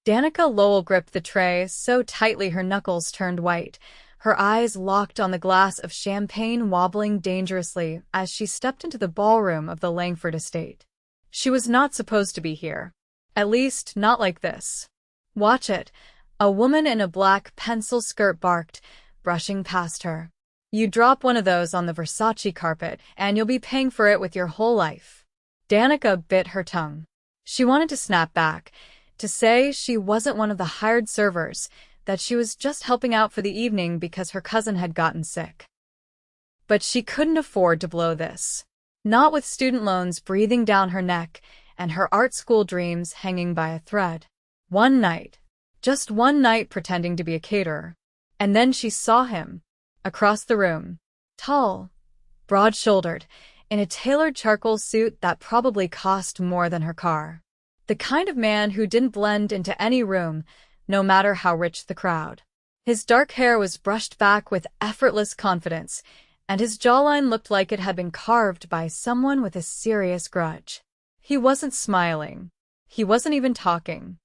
Danica Lowell gripped the tray so tightly her knuckles turned white, her eyes locked on the glass of champagne wobbling dangerously as she stepped into the ballroom of the Langford estate. She was not supposed to be here. At least, not like this. "Watch it," a woman in a black pencil skirt barked, brushing past her. "You drop one of those on the Versace carpet, and you'll be paying for it with your whole life." Danica bit her tongue. She wanted to snap back, to say she wasn't one of the hired servers, that she was just helping out for the evening because her cousin had gotten sick. But she couldn't afford to blow this. Not with student loans breathing down her neck and her art school dreams hanging by a thread. One night, just one night pretending to be a caterer. And then she saw him, across the room. Tall, broad-shouldered, in a tailored charcoal suit that probably cost more than her car. The kind of man who didn't blend into any room, no matter how rich the crowd. His dark hair was brushed back with effortless confidence, and his jawline looked like it had been carved by someone with a serious grudge. He wasn't smiling. He wasn't even talking.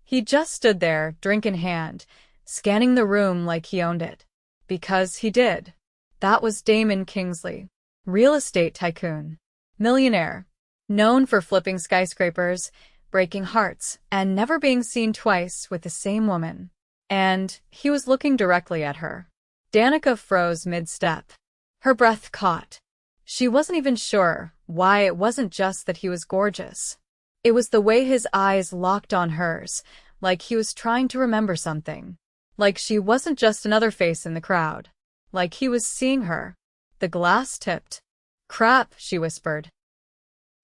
He just stood there, drink in hand, scanning the room like he owned it. Because he did. That was Damon Kingsley, real estate tycoon, millionaire, known for flipping skyscrapers, breaking hearts, and never being seen twice with the same woman. And he was looking directly at her. Danica froze mid-step. Her breath caught. She wasn't even sure why. It wasn't just that he was gorgeous. It was the way his eyes locked on hers, like he was trying to remember something. Like she wasn't just another face in the crowd. Like he was seeing her. The glass tipped. "Crap," she whispered.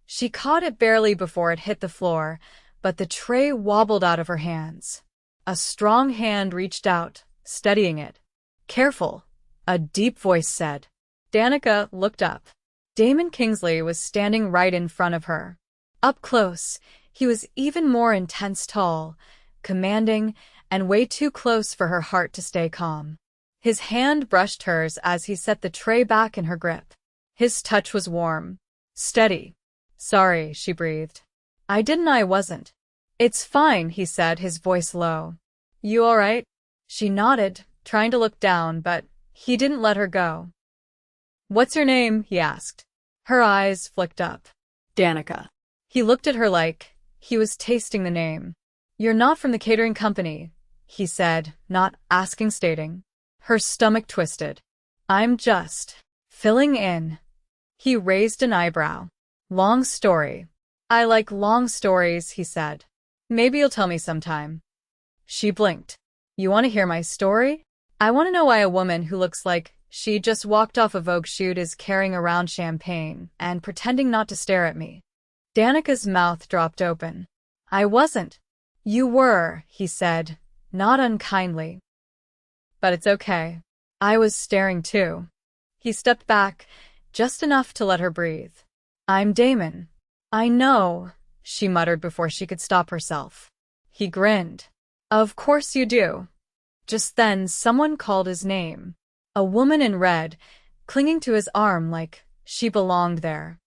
She caught it barely before it hit the floor, but the tray wobbled out of her hands. A strong hand reached out, steadying it. "Careful," a deep voice said. Danica looked up. Damon Kingsley was standing right in front of her. Up close, he was even more intense, tall, commanding, and way too close for her heart to stay calm. His hand brushed hers as he set the tray back in her grip. His touch was warm, steady. "Sorry," she breathed. I wasn't." "It's fine," he said, his voice low. "You all right?" She nodded, trying to look down, but he didn't let her go. "What's your name?" he asked. Her eyes flicked up. "Danica." He looked at her like he was tasting the name. "You're not from the catering company," he said, not asking, stating. Her stomach twisted. "I'm just filling in." He raised an eyebrow. "Long story." "I like long stories," he said. "Maybe you'll tell me sometime." She blinked. "You want to hear my story?" "I want to know why a woman who looks like she just walked off a Vogue shoot is carrying around champagne and pretending not to stare at me." Danica's mouth dropped open. "I wasn't." "You were," he said, not unkindly. "But it's okay. I was staring too." He stepped back, just enough to let her breathe. "I'm Damon." "I know," she muttered before she could stop herself. He grinned. "Of course you do." Just then, someone called his name. A woman in red, clinging to his arm like she belonged there.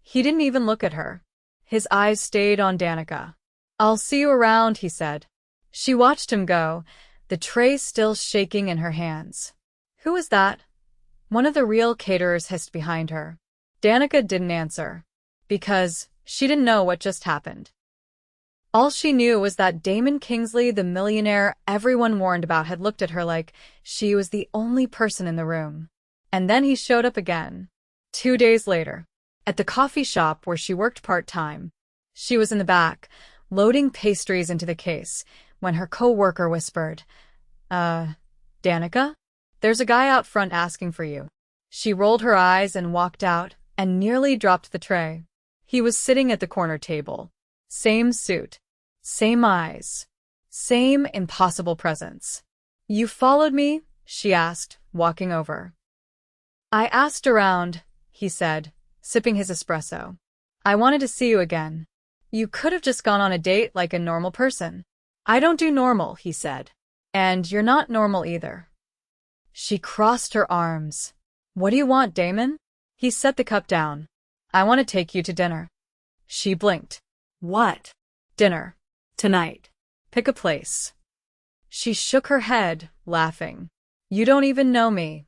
He didn't even look at her. His eyes stayed on Danica. "I'll see you around," he said. She watched him go, the tray still shaking in her hands. "Who was that?" One of the real caterers hissed behind her. Danica didn't answer. Because she didn't know what just happened. All she knew was that Damon Kingsley, the millionaire everyone warned about, had looked at her like she was the only person in the room. And then he showed up again. 2 days later, at the coffee shop where she worked part-time. She was in the back, loading pastries into the case, when her co-worker whispered, Danica? There's a guy out front asking for you." She rolled her eyes and walked out, and nearly dropped the tray. He was sitting at the corner table. Same suit. Same eyes. Same impossible presence. "You followed me?" she asked, walking over. "I asked around," he said, sipping his espresso. "I wanted to see you again. You could have just gone on a date like a normal person." "I don't do normal," he said. "And you're not normal either." She crossed her arms. "What do you want, Damon?" He set the cup down. "I want to take you to dinner." She blinked. "What?" "Dinner. Tonight." Pick a place. She shook her head, laughing. You don't even know me.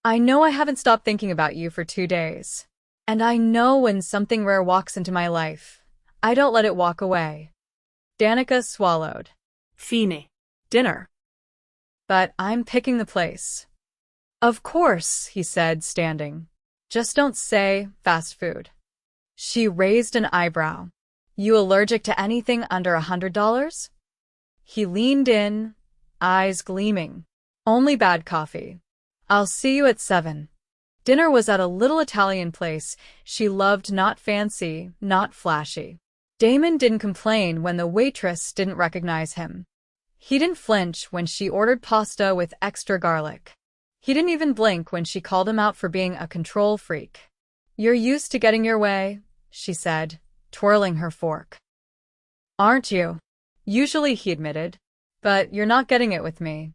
I know I haven't stopped thinking about you for 2 days. And I know when something rare walks into my life, I don't let it walk away. Danica swallowed. Fine. Dinner. But I'm picking the place. Of course, he said, standing. Just don't say fast food. She raised an eyebrow. You allergic to anything under $100? He leaned in, eyes gleaming. Only bad coffee. I'll see you at 7. Dinner was at a little Italian place she loved, not fancy, not flashy. Damon didn't complain when the waitress didn't recognize him. He didn't flinch when she ordered pasta with extra garlic. He didn't even blink when she called him out for being a control freak. You're used to getting your way, she said, twirling her fork. Aren't you? Usually, he admitted. But you're not getting it with me.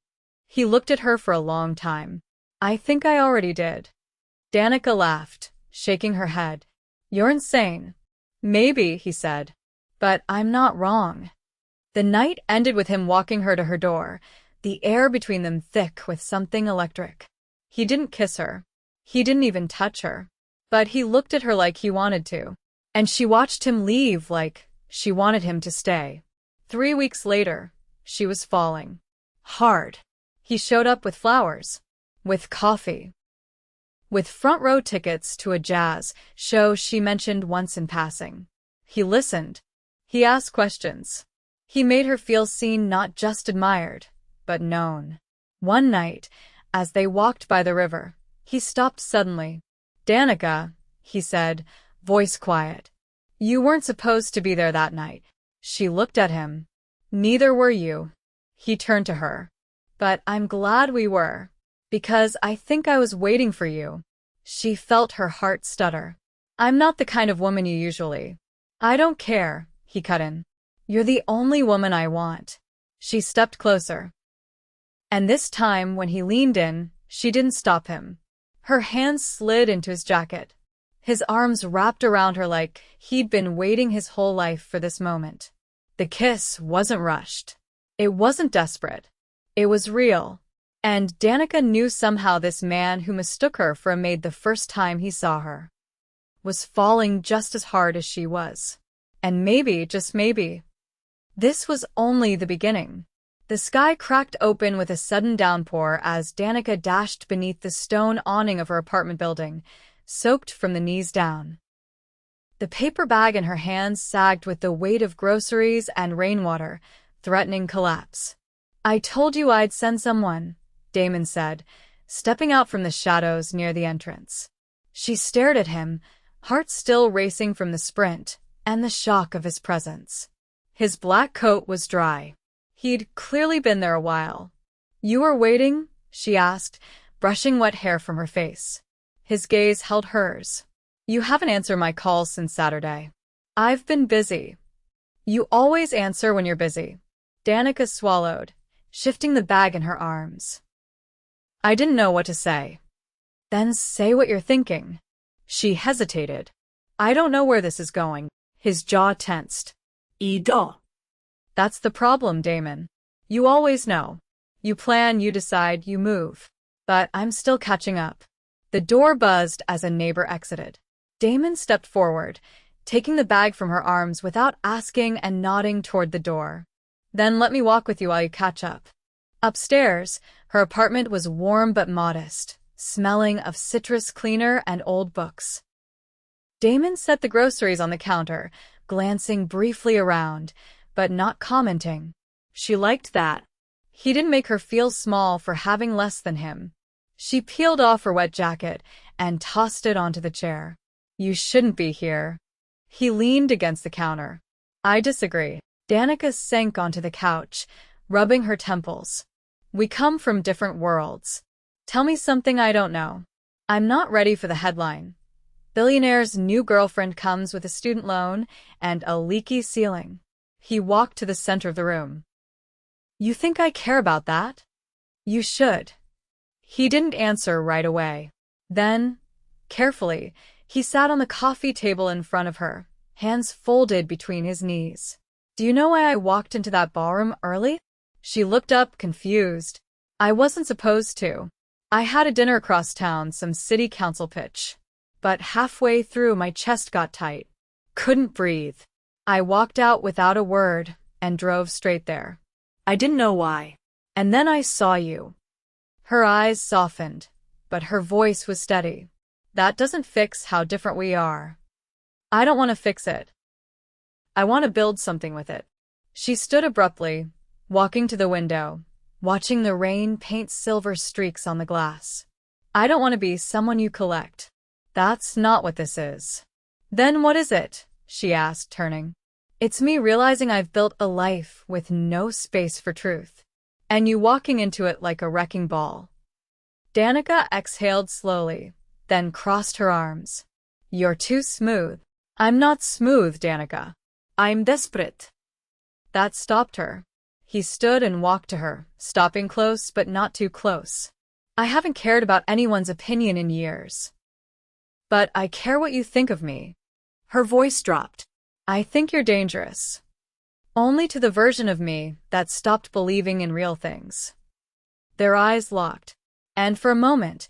He looked at her for a long time. I think I already did. Danica laughed, shaking her head. You're insane. Maybe, he said. But I'm not wrong. The night ended with him walking her to her door, the air between them thick with something electric. He didn't kiss her. He didn't even touch her. But he looked at her like he wanted to. And she watched him leave like she wanted him to stay. 3 weeks later, she was falling. Hard. He showed up with flowers. With coffee. With front-row tickets to a jazz show she mentioned once in passing. He listened. He asked questions. He made her feel seen, not just admired, but known. One night, as they walked by the river, he stopped suddenly. Danica, he said, voice quiet. You weren't supposed to be there that night. She looked at him. Neither were you. He turned to her. But I'm glad we were. Because I think I was waiting for you. She felt her heart stutter. I'm not the kind of woman you usually. I don't care, he cut in. You're the only woman I want. She stepped closer. And this time, when he leaned in, she didn't stop him. Her hands slid into his jacket. His arms wrapped around her like he'd been waiting his whole life for this moment. The kiss wasn't rushed. It wasn't desperate. It was real. And Danica knew somehow this man who mistook her for a maid the first time he saw her was falling just as hard as she was. And maybe, just maybe, this was only the beginning. The sky cracked open with a sudden downpour as Danica dashed beneath the stone awning of her apartment building, soaked from the knees down. The paper bag in her hands sagged with the weight of groceries and rainwater, threatening collapse. I told you I'd send someone, Damon said, stepping out from the shadows near the entrance. She stared at him, heart still racing from the sprint and the shock of his presence. His black coat was dry. He'd clearly been there a while. You were waiting? She asked, brushing wet hair from her face. His gaze held hers. You haven't answered my calls since Saturday. I've been busy. You always answer when you're busy. Danica swallowed, shifting the bag in her arms. I didn't know what to say. Then say what you're thinking. She hesitated. I don't know where this is going. His jaw tensed. Ida. That's the problem, Damon. You always know. You plan, you decide, you move. But I'm still catching up. The door buzzed as a neighbor exited. Damon stepped forward, taking the bag from her arms without asking and nodding toward the door. Then let me walk with you while you catch up. Upstairs, her apartment was warm but modest, smelling of citrus cleaner and old books. Damon set the groceries on the counter, glancing briefly around, but not commenting. She liked that. He didn't make her feel small for having less than him. She peeled off her wet jacket and tossed it onto the chair. You shouldn't be here. He leaned against the counter. I disagree. Danica sank onto the couch, rubbing her temples. We come from different worlds. Tell me something I don't know. I'm not ready for the headline. Billionaire's new girlfriend comes with a student loan and a leaky ceiling. He walked to the center of the room. You think I care about that? You should. He didn't answer right away. Then, carefully, he sat on the coffee table in front of her, hands folded between his knees. Do you know why I walked into that ballroom early? She looked up, confused. I wasn't supposed to. I had a dinner across town, some city council pitch. But halfway through, my chest got tight. Couldn't breathe. I walked out without a word and drove straight there. I didn't know why. And then I saw you. Her eyes softened, but her voice was steady. That doesn't fix how different we are. I don't want to fix it. I want to build something with it. She stood abruptly, walking to the window, watching the rain paint silver streaks on the glass. I don't want to be someone you collect. That's not what this is. Then what is it? She asked, turning. It's me realizing I've built a life with no space for truth. And you walking into it like a wrecking ball. Danica exhaled slowly, then crossed her arms. You're too smooth. I'm not smooth, Danica. I'm desperate. That stopped her. He stood and walked to her, stopping close but not too close. I haven't cared about anyone's opinion in years. But I care what you think of me. Her voice dropped. I think you're dangerous. Only to the version of me that stopped believing in real things. Their eyes locked, and for a moment,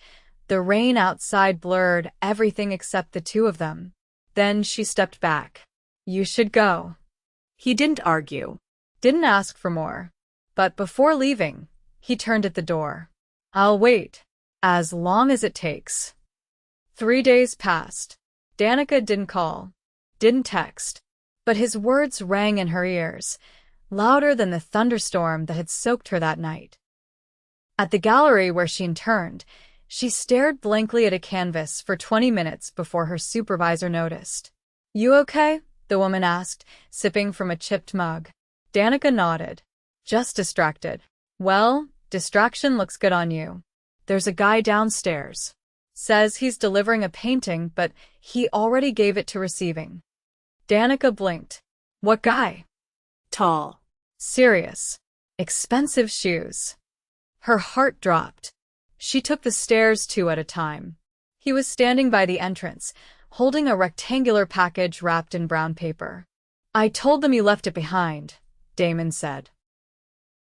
the rain outside blurred everything except the two of them. Then she stepped back. You should go. He didn't argue. Didn't ask for more. But before leaving, he turned at the door. I'll wait. As long as it takes. 3 days passed. Danica didn't call. Didn't text. But his words rang in her ears, louder than the thunderstorm that had soaked her that night. At the gallery where she interned, she stared blankly at a canvas for 20 minutes before her supervisor noticed. You okay? The woman asked, sipping from a chipped mug. Danica nodded. Just distracted. Well, distraction looks good on you. There's a guy downstairs. Says he's delivering a painting, but he already gave it to receiving. Danica blinked. What guy? Tall. Serious. Expensive shoes. Her heart dropped. She took the stairs 2 at a time. He was standing by the entrance, holding a rectangular package wrapped in brown paper. I told them you left it behind, Damon said.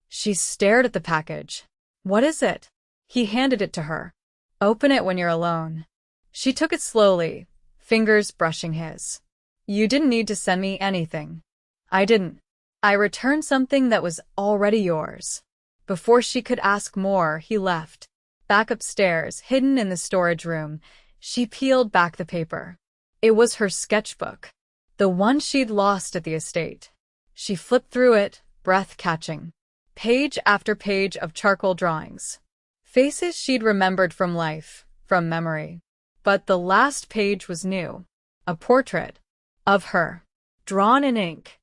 She stared at the package. What is it? He handed it to her. Open it when you're alone. She took it slowly, fingers brushing his. You didn't need to send me anything. I didn't. I returned something that was already yours. Before she could ask more, he left. Back upstairs, hidden in the storage room, she peeled back the paper. It was her sketchbook, the one she'd lost at the estate. She flipped through it, breath catching. Page after page of charcoal drawings. Faces she'd remembered from life, from memory. But the last page was new. A portrait. Of her. Drawn in ink.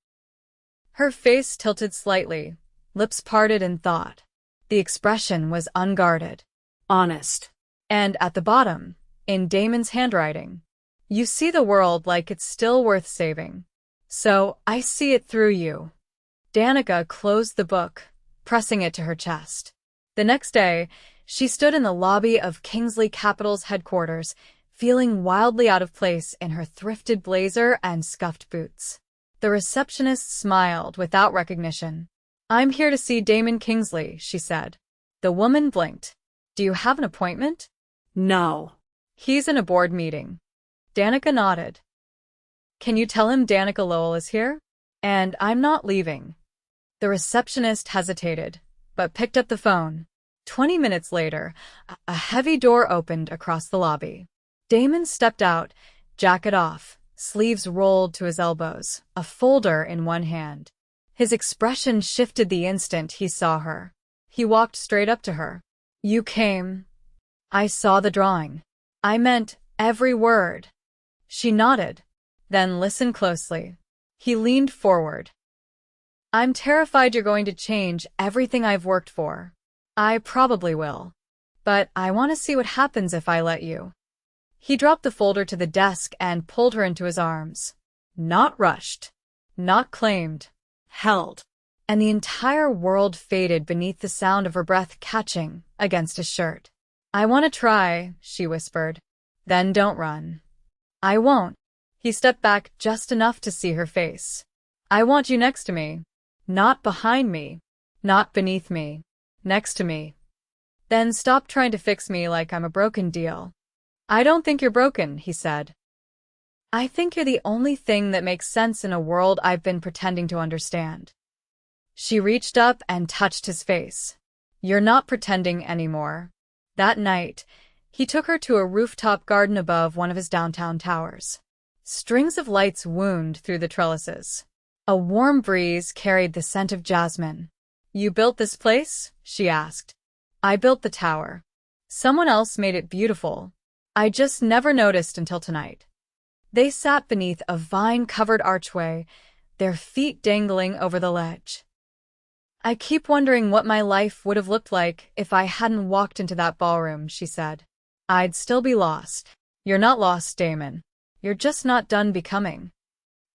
Her face tilted slightly, lips parted in thought. The expression was unguarded. Honest. And at the bottom, in Damon's handwriting, you see the world like it's still worth saving. So, I see it through you. Danica closed the book, pressing it to her chest. The next day, she stood in the lobby of Kingsley Capital's headquarters, feeling wildly out of place in her thrifted blazer and scuffed boots. The receptionist smiled without recognition. I'm here to see Damon Kingsley, she said. The woman blinked. Do you have an appointment? No. He's in a board meeting. Danica nodded. Can you tell him Danica Lowell is here? And I'm not leaving. The receptionist hesitated, but picked up the phone. 20 minutes later, a heavy door opened across the lobby. Damon stepped out, jacket off, sleeves rolled to his elbows, a folder in one hand. His expression shifted the instant he saw her. He walked straight up to her. You came. I saw the drawing. I meant every word. She nodded, then listened closely. He leaned forward. I'm terrified you're going to change everything I've worked for. I probably will. But I want to see what happens if I let you. He dropped the folder to the desk and pulled her into his arms. Not rushed. Not claimed. Held. And the entire world faded beneath the sound of her breath catching against his shirt. I want to try, she whispered. Then don't run. I won't. He stepped back just enough to see her face. I want you next to me. Not behind me. Not beneath me. Next to me. Then stop trying to fix me like I'm a broken deal. I don't think you're broken, he said. I think you're the only thing that makes sense in a world I've been pretending to understand. She reached up and touched his face. You're not pretending anymore. That night, he took her to a rooftop garden above one of his downtown towers. Strings of lights wound through the trellises. A warm breeze carried the scent of jasmine. You built this place? She asked. I built the tower. Someone else made it beautiful. I just never noticed until tonight. They sat beneath a vine-covered archway, their feet dangling over the ledge. I keep wondering what my life would have looked like if I hadn't walked into that ballroom, she said. I'd still be lost. You're not lost, Damon. You're just not done becoming.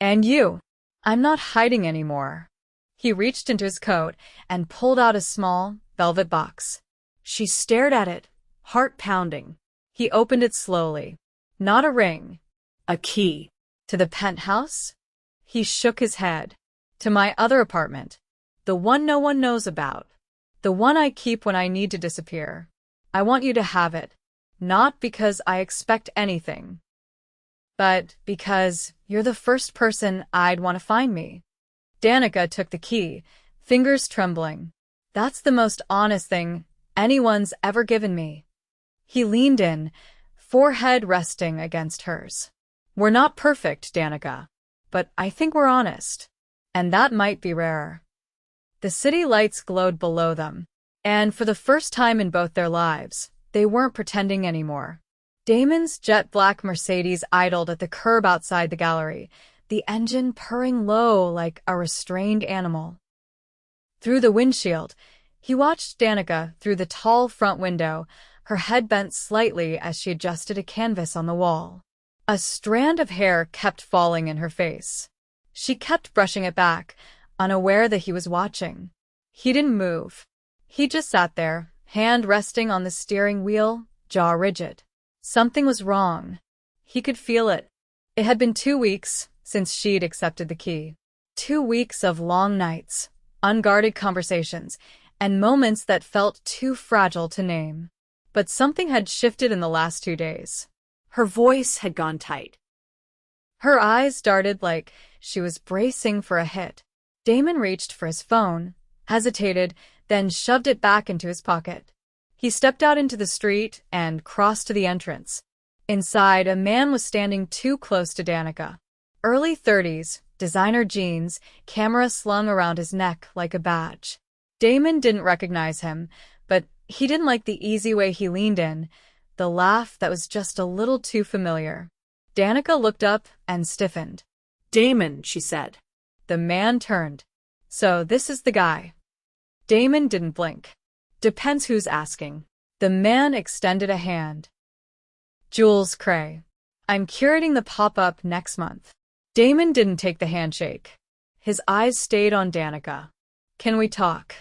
And you. I'm not hiding anymore. He reached into his coat and pulled out a small, velvet box. She stared at it, heart pounding. He opened it slowly. Not a ring. A key. To the penthouse? He shook his head. To my other apartment. The one no one knows about. The one I keep when I need to disappear. I want you to have it. Not because I expect anything, but because you're the first person I'd want to find me. Danica took the key, fingers trembling. That's the most honest thing anyone's ever given me. He leaned in, forehead resting against hers. We're not perfect, Danica, but I think we're honest. And that might be rarer. The city lights glowed below them, and for the first time in both their lives, they weren't pretending anymore. Damon's jet-black Mercedes idled at the curb outside the gallery, the engine purring low like a restrained animal. Through the windshield, he watched Danica through the tall front window, her head bent slightly as she adjusted a canvas on the wall. A strand of hair kept falling in her face. She kept brushing it back, unaware that he was watching. He didn't move. He just sat there, hand resting on the steering wheel, jaw rigid. Something was wrong. He could feel it. It had been 2 weeks since she'd accepted the key. 2 weeks of long nights, unguarded conversations, and moments that felt too fragile to name. But something had shifted in the last 2 days. Her voice had gone tight. Her eyes darted like she was bracing for a hit. Damon reached for his phone, hesitated, then shoved it back into his pocket. He stepped out into the street and crossed to the entrance. Inside, a man was standing too close to Danica. Early 30s, designer jeans, camera slung around his neck like a badge. Damon didn't recognize him, but he didn't like the easy way he leaned in, the laugh that was just a little too familiar. Danica looked up and stiffened. Damon, she said. The man turned. So this is the guy. Damon didn't blink. Depends who's asking. The man extended a hand. Jules Cray. I'm curating the pop-up next month. Damon didn't take the handshake. His eyes stayed on Danica. Can we talk?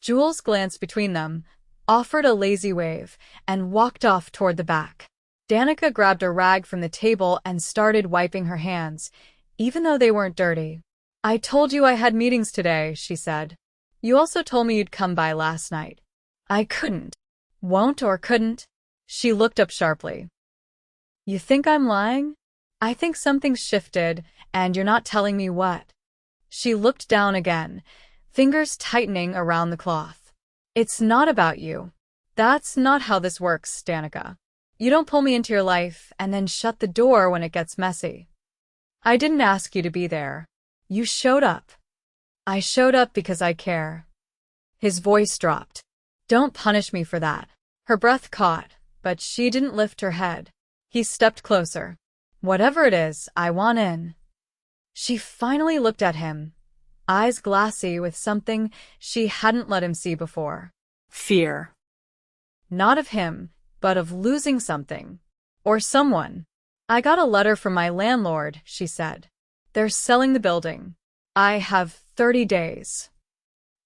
Jules glanced between them, offered a lazy wave, and walked off toward the back. Danica grabbed a rag from the table and started wiping her hands, even though they weren't dirty. I told you I had meetings today, she said. You also told me you'd come by last night. I couldn't. Won't or couldn't? She looked up sharply. You think I'm lying? I think something's shifted, and you're not telling me what. She looked down again, fingers tightening around the cloth. It's not about you. That's not how this works, Danica. You don't pull me into your life and then shut the door when it gets messy. I didn't ask you to be there. You showed up. I showed up because I care. His voice dropped. Don't punish me for that. Her breath caught, but she didn't lift her head. He stepped closer. Whatever it is, I want in. She finally looked at him, eyes glassy with something she hadn't let him see before. Fear. Not of him, but of losing something. Or someone. I got a letter from my landlord, she said. They're selling the building. I have 30 days.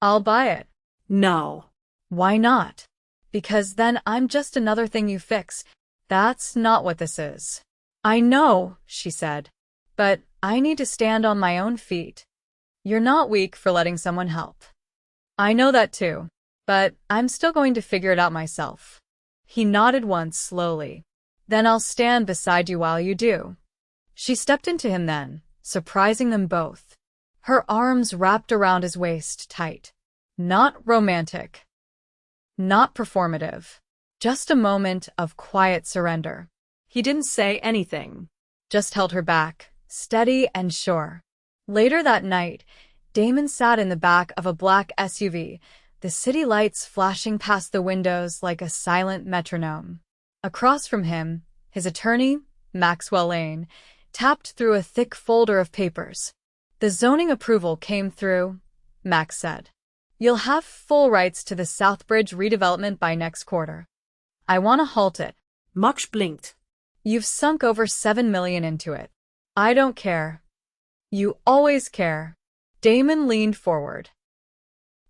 I'll buy it. No. Why not? Because then I'm just another thing you fix. That's not what this is. I know, she said. But I need to stand on my own feet. You're not weak for letting someone help. I know that too, but I'm still going to figure it out myself. He nodded once slowly. Then I'll stand beside you while you do. She stepped into him then, surprising them both. Her arms wrapped around his waist tight. Not romantic. Not performative. Just a moment of quiet surrender. He didn't say anything. Just held her back, steady and sure. Later that night, Damon sat in the back of a black SUV, the city lights flashing past the windows like a silent metronome. Across from him, his attorney, Maxwell Lane, tapped through a thick folder of papers. The zoning approval came through, Max said. You'll have full rights to the Southbridge redevelopment by next quarter. I want to halt it. Max blinked. You've sunk over $7 million into it. I don't care. You always care. Damon leaned forward.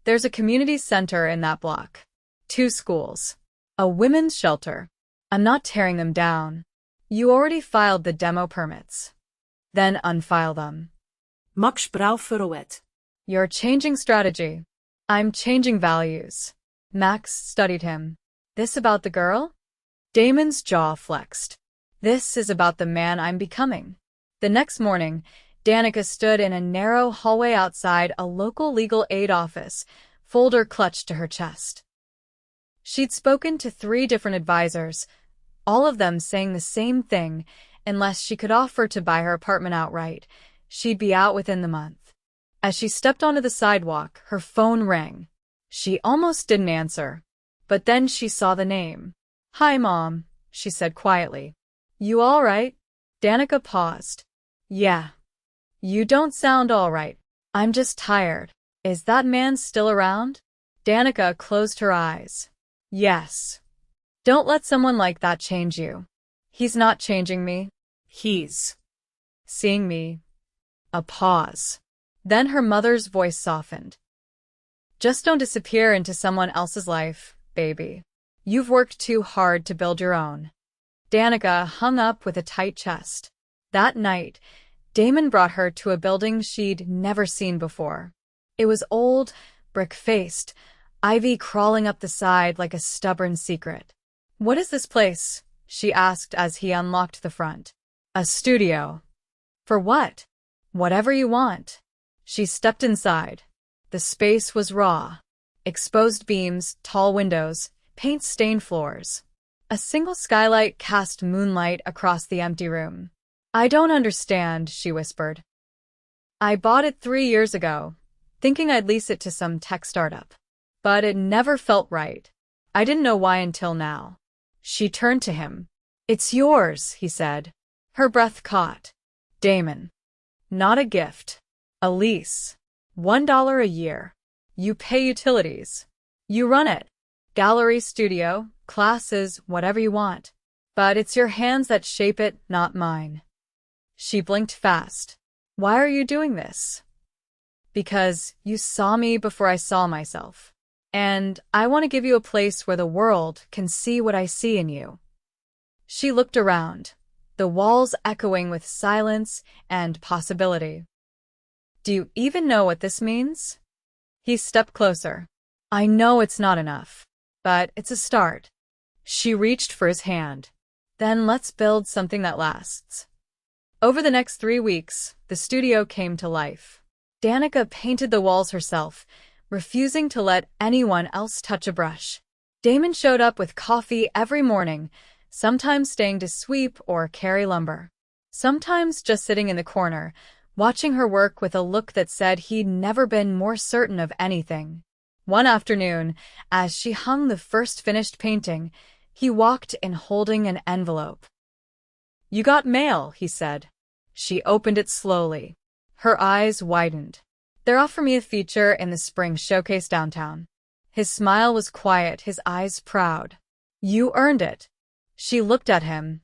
There's a community center in that block. 2 schools. A women's shelter. I'm not tearing them down. You already filed the demo permits. Then unfile them. Max' brow furrowed. You're changing strategy. I'm changing values. Max studied him. This about the girl? Damon's jaw flexed. This is about the man I'm becoming. The next morning, Danica stood in a narrow hallway outside a local legal aid office, folder clutched to her chest. She'd spoken to 3 different advisors, all of them saying the same thing: unless she could offer to buy her apartment outright, she'd be out within the month. As she stepped onto the sidewalk, her phone rang. She almost didn't answer, but then she saw the name. Hi, Mom, she said quietly. You all right? Danica paused. Yeah. You don't sound all right. I'm just tired. Is that man still around? Danica closed her eyes. Yes. Don't let someone like that change you. He's not changing me. He's seeing me. A pause. Then her mother's voice softened. Just don't disappear into someone else's life, baby. You've worked too hard to build your own. Danica hung up with a tight chest. That night, Damon brought her to a building she'd never seen before. It was old, brick-faced, ivy crawling up the side like a stubborn secret. What is this place? She asked as he unlocked the front. A studio. For what? Whatever you want. She stepped inside. The space was raw. Exposed beams, tall windows, paint-stained floors. A single skylight cast moonlight across the empty room. I don't understand, she whispered. I bought it 3 years ago, thinking I'd lease it to some tech startup. But it never felt right. I didn't know why until now. She turned to him. It's yours, he said. Her breath caught. Damon. Not a gift. A lease. $1 a year. You pay utilities. You run it. Gallery, studio, classes, whatever you want. But it's your hands that shape it, not mine. She blinked fast. Why are you doing this? Because you saw me before I saw myself. And I want to give you a place where the world can see what I see in you. She looked around, the walls echoing with silence and possibility. Do you even know what this means? He stepped closer. I know it's not enough, but it's a start. She reached for his hand. Then let's build something that lasts. Over the next 3 weeks, the studio came to life. Danica painted the walls herself, refusing to let anyone else touch a brush. Damon showed up with coffee every morning, sometimes staying to sweep or carry lumber. Sometimes just sitting in the corner, watching her work with a look that said he'd never been more certain of anything. One afternoon, as she hung the first finished painting, he walked in holding an envelope. You got mail, he said. She opened it slowly. Her eyes widened. They're offering me a feature in the spring showcase downtown. His smile was quiet, his eyes proud. You earned it. She looked at him,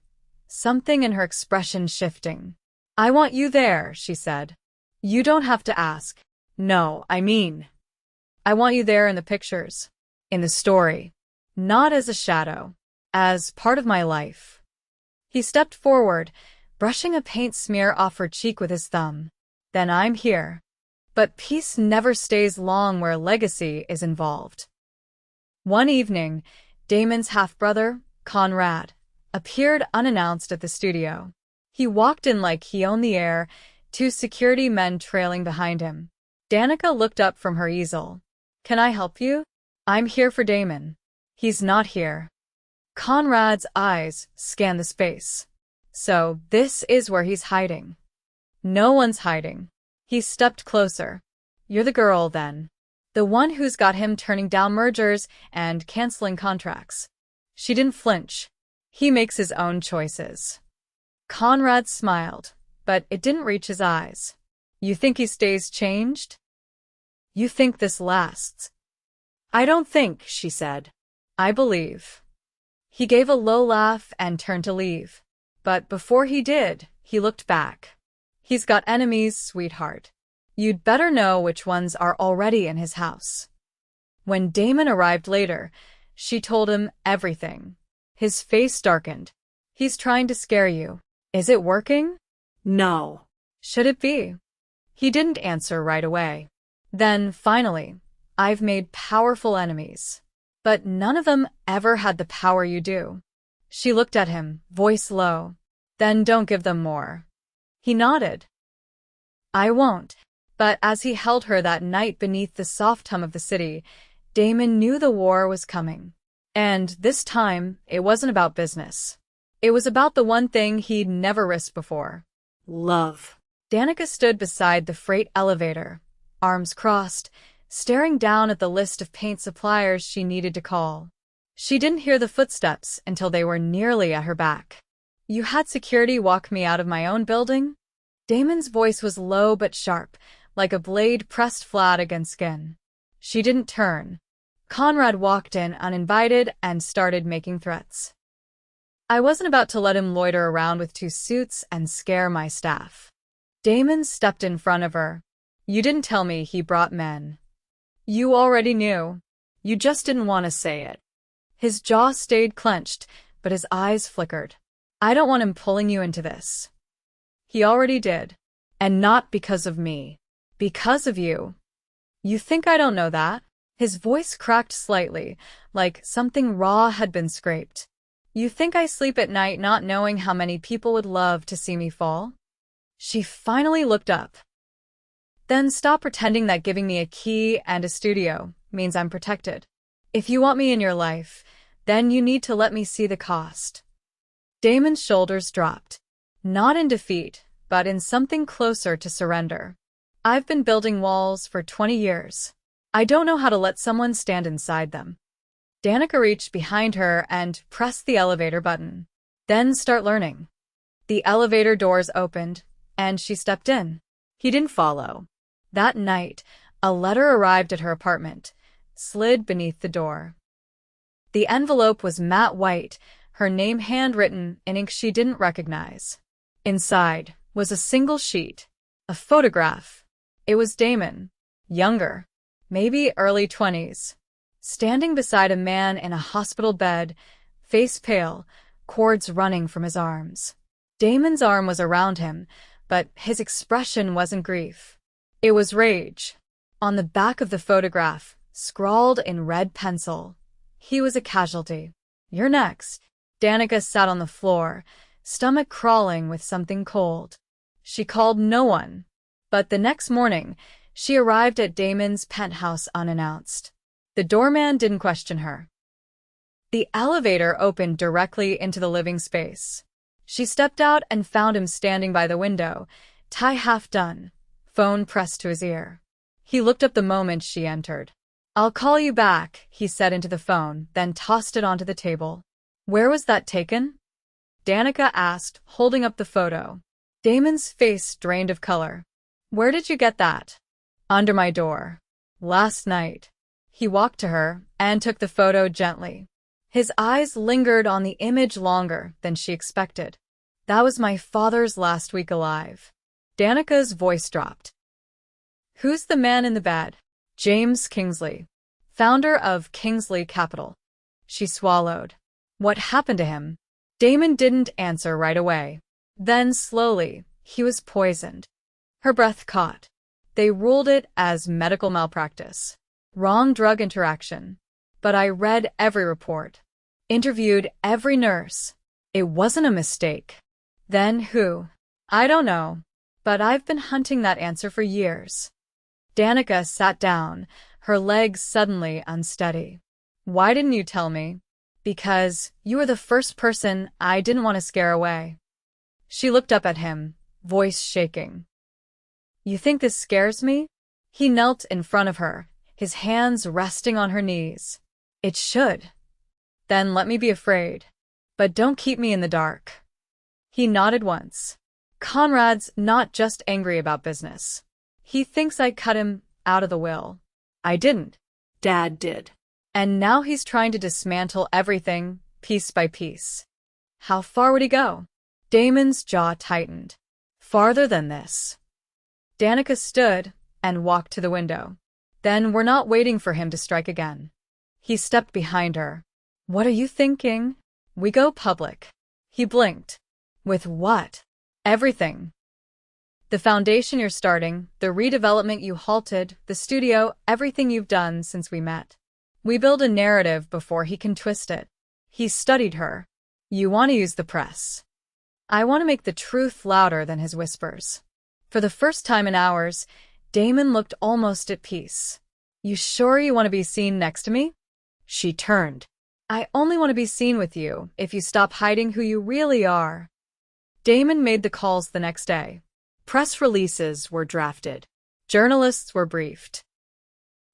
something in her expression shifting. I want you there, she said. You don't have to ask. No, I want you there in the pictures, in the story, not as a shadow, as part of my life. He stepped forward, brushing a paint smear off her cheek with his thumb. Then I'm here. But peace never stays long where legacy is involved. One evening, Damon's half-brother, Conrad, appeared unannounced at the studio. He walked in like he owned the air, two security men trailing behind him. Danica looked up from her easel. "Can I help you?" "I'm here for Damon." "He's not here." Conrad's eyes scanned the space. "So this is where he's hiding." "No one's hiding." He stepped closer. "You're the girl, then. The one who's got him turning down mergers and canceling contracts." She didn't flinch. "He makes his own choices." Conrad smiled, but it didn't reach his eyes. "You think he stays changed?" "You think this lasts?" "I don't think," she said. "I believe." He gave a low laugh and turned to leave. But before he did, he looked back. "He's got enemies, sweetheart. You'd better know which ones are already in his house." When Damon arrived later, she told him everything. His face darkened. "He's trying to scare you. Is it working?" No. "Should it be?" He didn't answer right away. Then, finally, "I've made powerful enemies. But none of them ever had the power you do." She looked at him, voice low. "Then don't give them more." He nodded. "I won't." But as he held her that night beneath the soft hum of the city, Damon knew the war was coming. And this time, it wasn't about business. It was about the one thing he'd never risked before. Love. Danica stood beside the freight elevator, arms crossed, staring down at the list of paint suppliers she needed to call. She didn't hear the footsteps until they were nearly at her back. "You had security walk me out of my own building?" Damon's voice was low but sharp, like a blade pressed flat against skin. She didn't turn. Conrad walked in uninvited and started making threats. "I wasn't about to let him loiter around with two suits and scare my staff." Damon stepped in front of her. "You didn't tell me he brought men." "You already knew. You just didn't want to say it." His jaw stayed clenched, but his eyes flickered. "I don't want him pulling you into this." "He already did. And not because of me. Because of you." "You think I don't know that?" His voice cracked slightly, like something raw had been scraped. "You think I sleep at night not knowing how many people would love to see me fall?" She finally looked up. "Then stop pretending that giving me a key and a studio means I'm protected. If you want me in your life, then you need to let me see the cost." Damon's shoulders dropped. Not in defeat, but in something closer to surrender. "I've been building walls for 20 years. I don't know how to let someone stand inside them." Danica reached behind her and pressed the elevator button. "Then start learning." The elevator doors opened, and she stepped in. He didn't follow. That night, a letter arrived at her apartment, slid beneath the door. The envelope was matte white, her name handwritten in ink she didn't recognize. Inside was a single sheet, a photograph. It was Damon, younger, maybe early 20s. Standing beside a man in a hospital bed, face pale, cords running from his arms. Damon's arm was around him, but his expression wasn't grief. It was rage. On the back of the photograph, scrawled in red pencil, he was a casualty. "You're next." Danica sat on the floor, stomach crawling with something cold. She called no one. But the next morning, she arrived at Damon's penthouse unannounced. The doorman didn't question her. The elevator opened directly into the living space. She stepped out and found him standing by the window, tie half done, phone pressed to his ear. He looked up the moment she entered. "I'll call you back," he said into the phone, then tossed it onto the table. "Where was that taken?" Danica asked, holding up the photo. Damon's face drained of color. "Where did you get that?" "Under my door. Last night." He walked to her and took the photo gently. His eyes lingered on the image longer than she expected. "That was my father's last week alive." Danica's voice dropped. "Who's the man in the bed?" "James Kingsley, founder of Kingsley Capital." She swallowed. "What happened to him?" Damon didn't answer right away. Then slowly, "He was poisoned." Her breath caught. They ruled it as medical malpractice. Wrong drug interaction. But I read every report. Interviewed every nurse. It wasn't a mistake. Then who? I don't know. But I've been hunting that answer for years. Danica sat down, her legs suddenly unsteady. Why didn't you tell me? Because you were the first person I didn't want to scare away. She looked up at him, voice shaking. You think this scares me? He knelt in front of her, his hands resting on her knees. It should. Then let me be afraid. But don't keep me in the dark. He nodded once. Conrad's not just angry about business. He thinks I cut him out of the will. I didn't. Dad did. And now he's trying to dismantle everything, piece by piece. How far would he go? Damon's jaw tightened. Farther than this. Danica stood and walked to the window. Then we're not waiting for him to strike again. He stepped behind her. What are you thinking? We go public. He blinked. With what? Everything. The foundation you're starting, the redevelopment you halted, the studio, everything you've done since we met. We build a narrative before he can twist it. He studied her. You want to use the press. I want to make the truth louder than his whispers. For the first time in hours, Damon looked almost at peace. You sure you want to be seen next to me? She turned. I only want to be seen with you if you stop hiding who you really are. Damon made the calls the next day. Press releases were drafted. Journalists were briefed.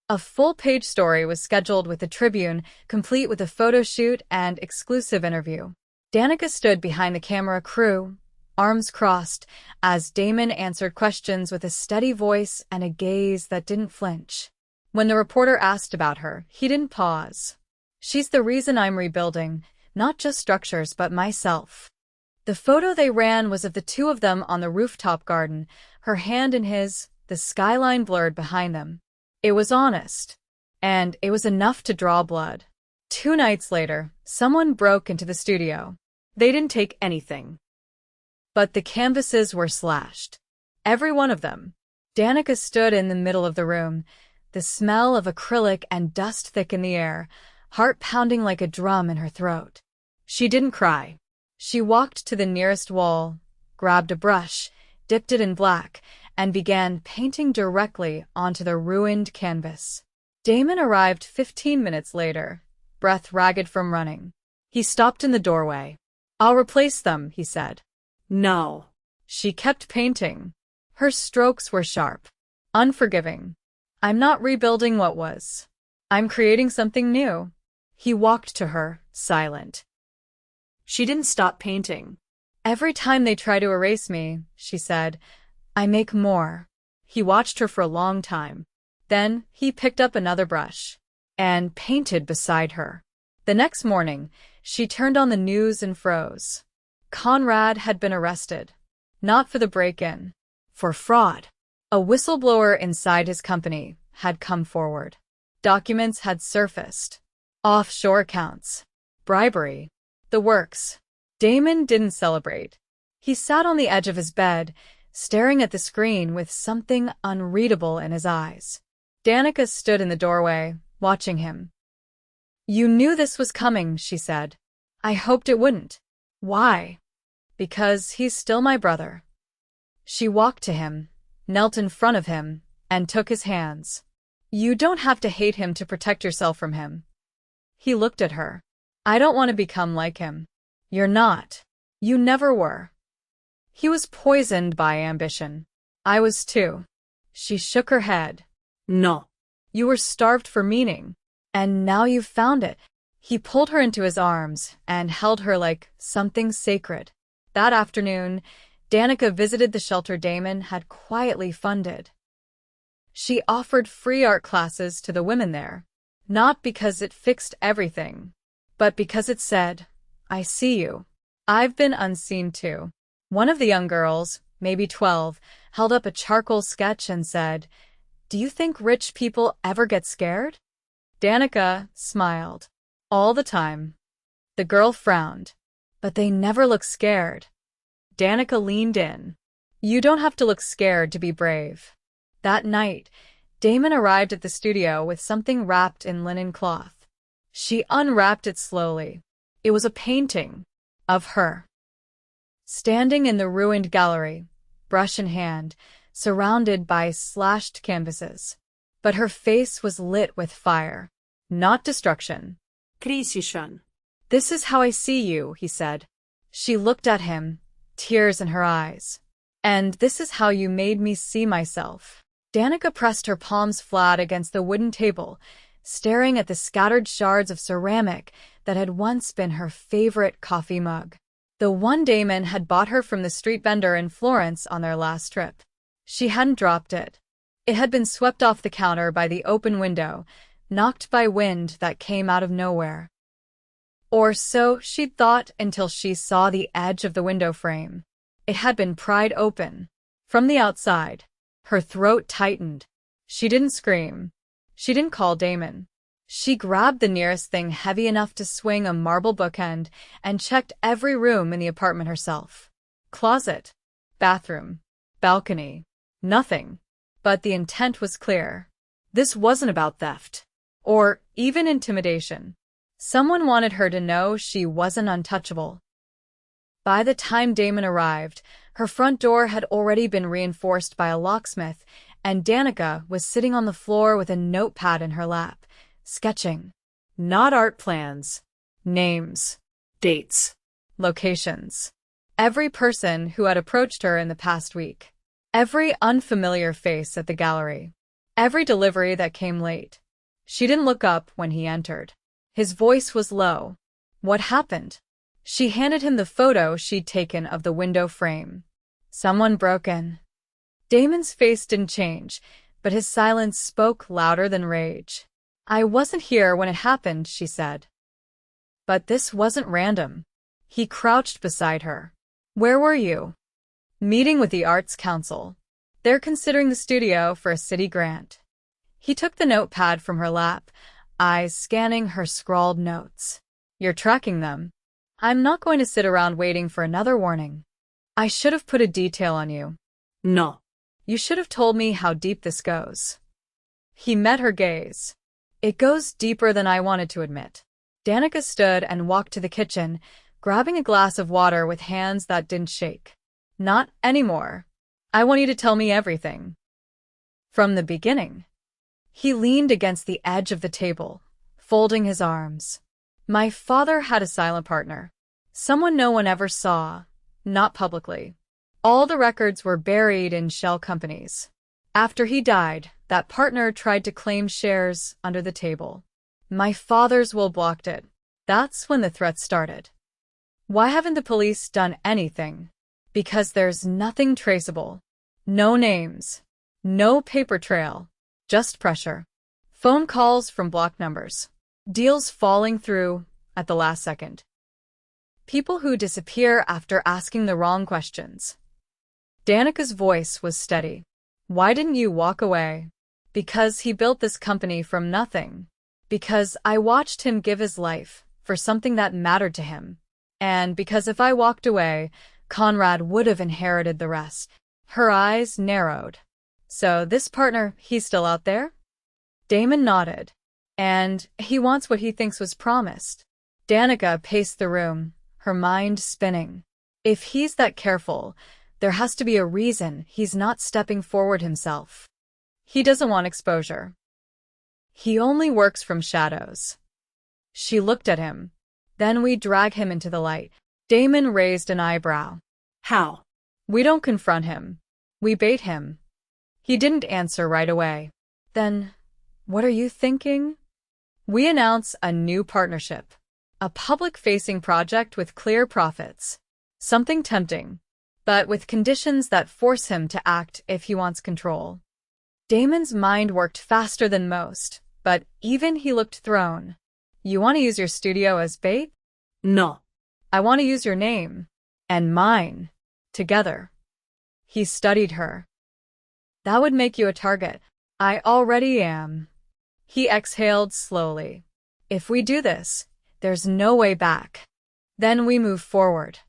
A full-page story was scheduled with the Tribune, complete with a photo shoot and exclusive interview. Danica stood behind the camera crew, arms crossed, as Damon answered questions with a steady voice and a gaze that didn't flinch. When the reporter asked about her, he didn't pause. She's the reason I'm rebuilding, not just structures but myself. The photo they ran was of the two of them on the rooftop garden, her hand in his, the skyline blurred behind them. It was honest. And it was enough to draw blood. 2 nights later, someone broke into the studio. They didn't take anything. But the canvases were slashed. Every one of them. Danica stood in the middle of the room, the smell of acrylic and dust thick in the air, heart pounding like a drum in her throat. She didn't cry. She walked to the nearest wall, grabbed a brush, dipped it in black, and began painting directly onto the ruined canvas. Damon arrived 15 minutes later, breath ragged from running. He stopped in the doorway. I'll replace them, he said. No. She kept painting. Her strokes were sharp, unforgiving. I'm not rebuilding what was. I'm creating something new. He walked to her, silent. She didn't stop painting. Every time they try to erase me, she said, I make more. He watched her for a long time. Then he picked up another brush and painted beside her. The next morning, she turned on the news and froze. Conrad had been arrested. Not for the break-in. For fraud. A whistleblower inside his company had come forward. Documents had surfaced. Offshore accounts. Bribery. The works. Damon didn't celebrate. He sat on the edge of his bed, staring at the screen with something unreadable in his eyes. Danica stood in the doorway, watching him. You knew this was coming, she said. I hoped it wouldn't. Why? Because he's still my brother. She walked to him, knelt in front of him, and took his hands. You don't have to hate him to protect yourself from him. He looked at her. I don't want to become like him. You're not. You never were. He was poisoned by ambition. I was too. She shook her head. No. You were starved for meaning. And now you've found it. He pulled her into his arms and held her like something sacred. That afternoon, Danica visited the shelter Damon had quietly funded. She offered free art classes to the women there, not because it fixed everything, but because it said, I see you. I've been unseen too. One of the young girls, maybe 12, held up a charcoal sketch and said, Do you think rich people ever get scared? Danica smiled. All the time. The girl frowned. But they never look scared. Danica leaned in. You don't have to look scared to be brave. That night, Damon arrived at the studio with something wrapped in linen cloth. She unwrapped it slowly. It was a painting of her, standing in the ruined gallery, brush in hand, surrounded by slashed canvases. But her face was lit with fire, not destruction. Krisishan. "This is how I see you," he said. She looked at him, tears in her eyes. "And this is how you made me see myself." Danica pressed her palms flat against the wooden table, staring at the scattered shards of ceramic that had once been her favorite coffee mug. The one Damon had bought her from the street vendor in Florence on their last trip. She hadn't dropped it. It had been swept off the counter by the open window, knocked by wind that came out of nowhere. Or so she'd thought until she saw the edge of the window frame. It had been pried open. From the outside, her throat tightened. She didn't scream. She didn't call Damon. She grabbed the nearest thing heavy enough to swing a marble bookend and checked every room in the apartment herself. Closet, bathroom, balcony, nothing. But the intent was clear. This wasn't about theft, or even intimidation. Someone wanted her to know she wasn't untouchable. By the time Damon arrived, her front door had already been reinforced by a locksmith, and Danica was sitting on the floor with a notepad in her lap, sketching. Not art plans. Names. Dates. Locations. Every person who had approached her in the past week. Every unfamiliar face at the gallery. Every delivery that came late. She didn't look up when he entered. His voice was low. "What happened?" She handed him the photo she'd taken of the window frame. "Someone broke in." Damon's face didn't change, but his silence spoke louder than rage. "I wasn't here when it happened," she said. But this wasn't random. He crouched beside her. "Where were you?" "Meeting with the Arts Council. They're considering the studio for a city grant." He took the notepad from her lap, eyes scanning her scrawled notes. "You're tracking them." "I'm not going to sit around waiting for another warning." "I should have put a detail on you." No. "You should have told me how deep this goes." He met her gaze. "It goes deeper than I wanted to admit." Danica stood and walked to the kitchen, grabbing a glass of water with hands that didn't shake. "Not anymore. I want you to tell me everything. From the beginning." He leaned against the edge of the table, folding his arms. "My father had a silent partner. Someone no one ever saw, not publicly. All the records were buried in shell companies. After he died, that partner tried to claim shares under the table. My father's will blocked it. That's when the threat started." "Why haven't the police done anything?" "Because there's nothing traceable. No names. No paper trail. Just pressure. Phone calls from blocked numbers. Deals falling through at the last second. People who disappear after asking the wrong questions." Danica's voice was steady. "Why didn't you walk away?" "Because he built this company from nothing. Because I watched him give his life for something that mattered to him. And because if I walked away, Conrad would have inherited the rest." Her eyes narrowed. "So this partner, he's still out there?" Damon nodded. "And he wants what he thinks was promised." Danica paced the room, her mind spinning. If he's that careful, there has to be a reason he's not stepping forward himself. He doesn't want exposure. He only works from shadows. She looked at him. "Then we drag him into the light." Damon raised an eyebrow. How? "We don't confront him. We bait him." He didn't answer right away. "Then, what are you thinking?" "We announce a new partnership. A public-facing project with clear profits. Something tempting, but with conditions that force him to act if he wants control." Damon's mind worked faster than most, but even he looked thrown. "You want to use your studio as bait?" No. "I want to use your name. And mine. Together." He studied her. "That would make you a target." "I already am." He exhaled slowly. "If we do this, there's no way back. Then we move forward."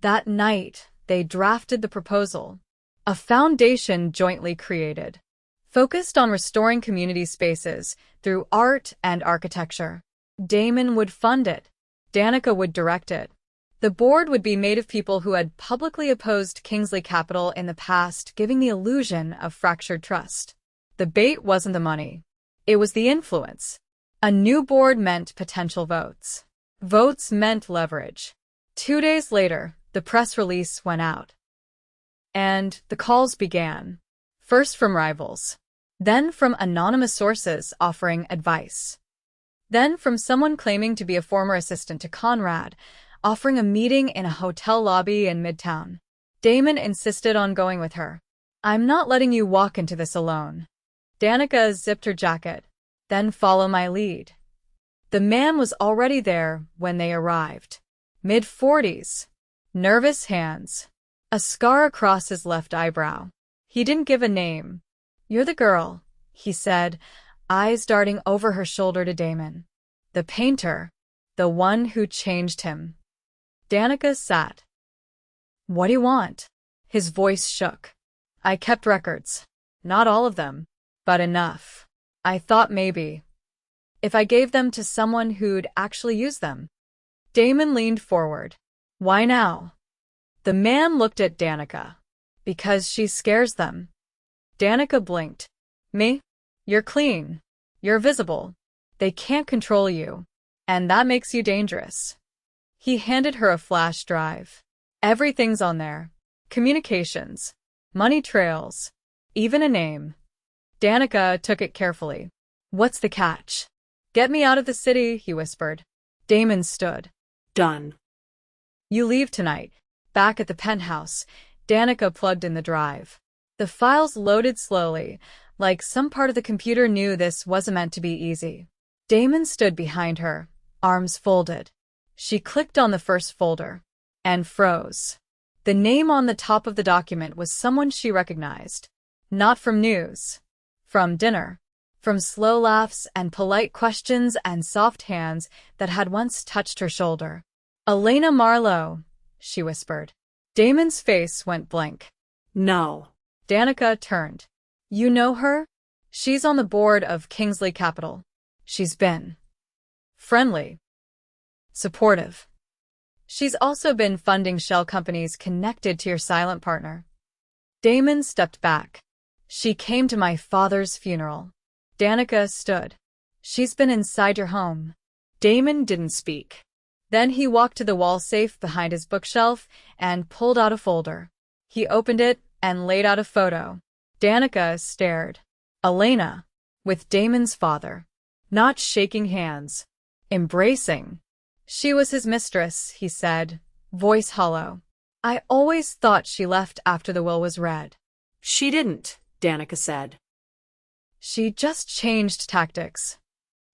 That night, they drafted the proposal. A foundation jointly created. focused on restoring community spaces through art and architecture. Damon would fund it. Danica would direct it. The board would be made of people who had publicly opposed Kingsley Capital in the past, giving the illusion of fractured trust. The bait wasn't the money. It was the influence. A new board meant potential votes. Votes meant leverage. 2 days later, the press release went out. And the calls began. First from rivals. Then from anonymous sources offering advice. Then from someone claiming to be a former assistant to Conrad, offering a meeting in a hotel lobby in Midtown. Damon insisted on going with her. "I'm not letting you walk into this alone." Danica zipped her jacket. "Then follow my lead." The man was already there when they arrived. Mid-40s. Nervous hands. A scar across his left eyebrow. He didn't give a name. "You're the girl," he said, eyes darting over her shoulder to Damon. "The painter. The one who changed him." Danica sat. "What do you want?" His voice shook. "I kept records. Not all of them, but enough. I thought maybe if I gave them to someone who'd actually use them." Damon leaned forward. "Why now?" The man looked at Danica. "Because she scares them." Danica blinked. "Me? You're clean. You're visible. They can't control you. And that makes you dangerous." He handed her a flash drive. "Everything's on there. Communications, money trails, even a name." Danica took it carefully. "What's the catch?" "Get me out of the city," he whispered. Damon stood. Done. "You leave tonight." Back at the penthouse, Danica plugged in the drive. The files loaded slowly, like some part of the computer knew this wasn't meant to be easy. Damon stood behind her, arms folded. She clicked on the first folder and froze. The name on the top of the document was someone she recognized. Not from news. From dinner. From slow laughs and polite questions and soft hands that had once touched her shoulder. "Elena Marlowe," she whispered. Damon's face went blank. No. Danica turned. "You know her? She's on the board of Kingsley Capital. She's been friendly. Supportive. She's also been funding shell companies connected to your silent partner." Damon stepped back. "She came to my father's funeral." Danica stood. "She's been inside your home." Damon didn't speak. Then he walked to the wall safe behind his bookshelf and pulled out a folder. He opened it and laid out a photo. Danica stared. Elena, with Damon's father. Not shaking hands. Embracing. "She was his mistress," he said, voice hollow. "I always thought she left after the will was read." She didn't, Danica said. She just changed tactics.